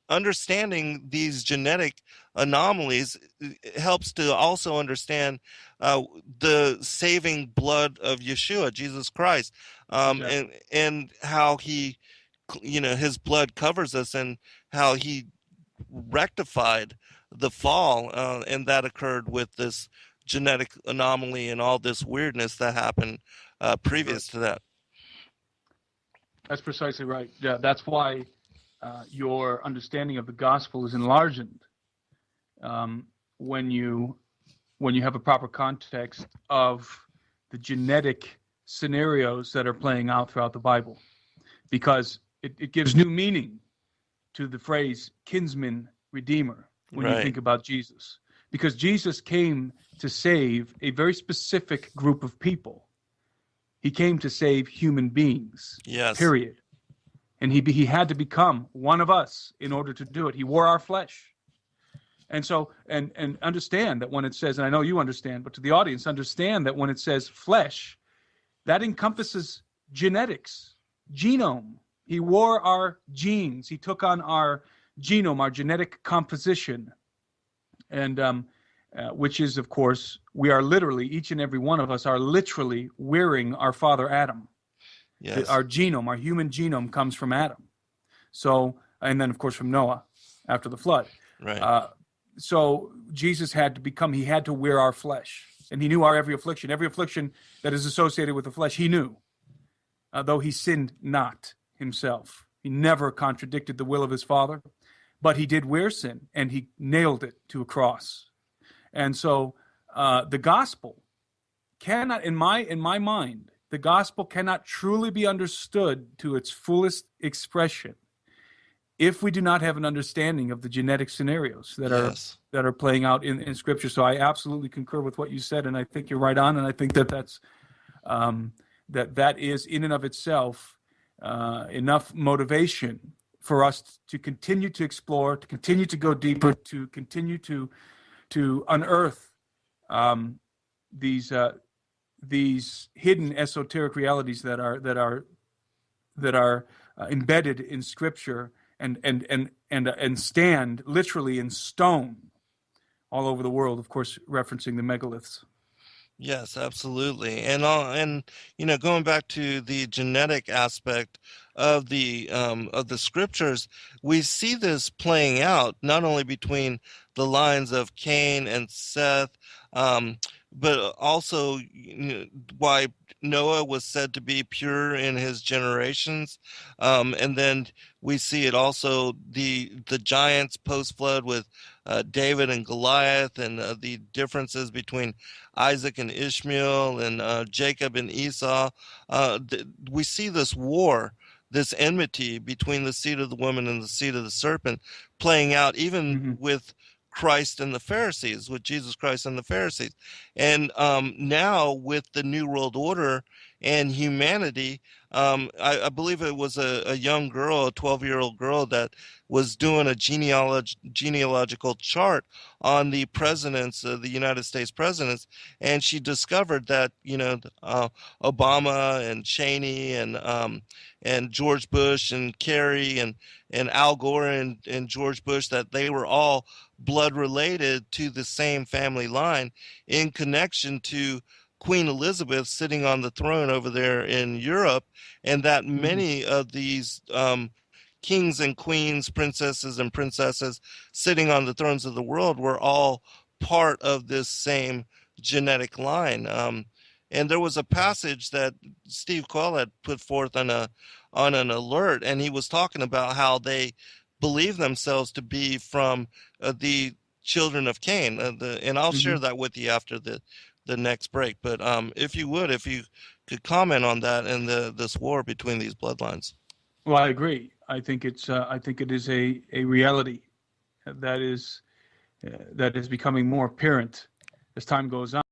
understanding these genetic anomalies helps to also understand the saving blood of Yeshua, Jesus Christ, Exactly. and how he, his blood covers us, and how he rectified the fall, and that occurred with this genetic anomaly and all this weirdness that happened That's right. previous to that. That's precisely right. Yeah, that's why your understanding of the gospel is enlarged when you have a proper context of the genetic scenarios that are playing out throughout the Bible, because it gives new meaning to the phrase kinsman redeemer when you Right. think about Jesus, because Jesus came to save a very specific group of people. He came to save human beings, Yes. period. And he had to become one of us in order to do it. He wore our flesh. And so, and understand that when it says, and I know you understand, but to the audience, understand that when it says flesh, that encompasses genetics, genome. He wore our genes. He took on our genome, our genetic composition. And which is, of course, we are literally, each and every one of us are literally wearing our father Adam. Yes. Our genome, our human genome comes from Adam. So, and then of course from Noah after the flood. Right. So Jesus had to become, he had to wear our flesh. And he knew our every affliction that is associated with the flesh, he knew. Though he sinned not himself. He never contradicted the will of his Father, but he did wear sin, and he nailed it to a cross. And so the gospel cannot, in my mind, the gospel cannot truly be understood to its fullest expression if we do not have an understanding of the genetic scenarios that Yes. are playing out in Scripture. So I absolutely concur with what you said, and I think you're right on, and I think that's that is in and of itself enough motivation for us to continue to explore, to continue to go deeper, to continue to unearth these hidden esoteric realities that are embedded in Scripture and stand literally in stone all over the world. Of course, referencing the megaliths. Yes, absolutely. And going back to the genetic aspect of the scriptures, we see this playing out not only between the lines of Cain and Seth, but also why Noah was said to be pure in his generations, and then we see it also the giants post flood with David and Goliath, and the differences between Isaac and Ishmael, and Jacob and Esau. We see this war, this enmity between the seed of the woman and the seed of the serpent playing out even with Christ and the Pharisees, with Jesus Christ and the Pharisees. And now with the New World Order and humanity, I believe it was a young girl, a 12-year-old girl, that was doing a genealogical chart on the presidents, the United States presidents, and she discovered that Obama and Cheney and George Bush and Kerry and Al Gore and George Bush, that they were all blood related to the same family line in connection to Queen Elizabeth sitting on the throne over there in Europe, and that many of these kings and queens, princesses and princesses sitting on the thrones of the world were all part of this same genetic line. And there was a passage that Steve Quell had put forth on an alert, and he was talking about how they believe themselves to be from the children of Cain. And I'll share that with you after the next break. But if you could comment on that and this war between these bloodlines. Well, I agree. I think it is a reality that is becoming more apparent as time goes on.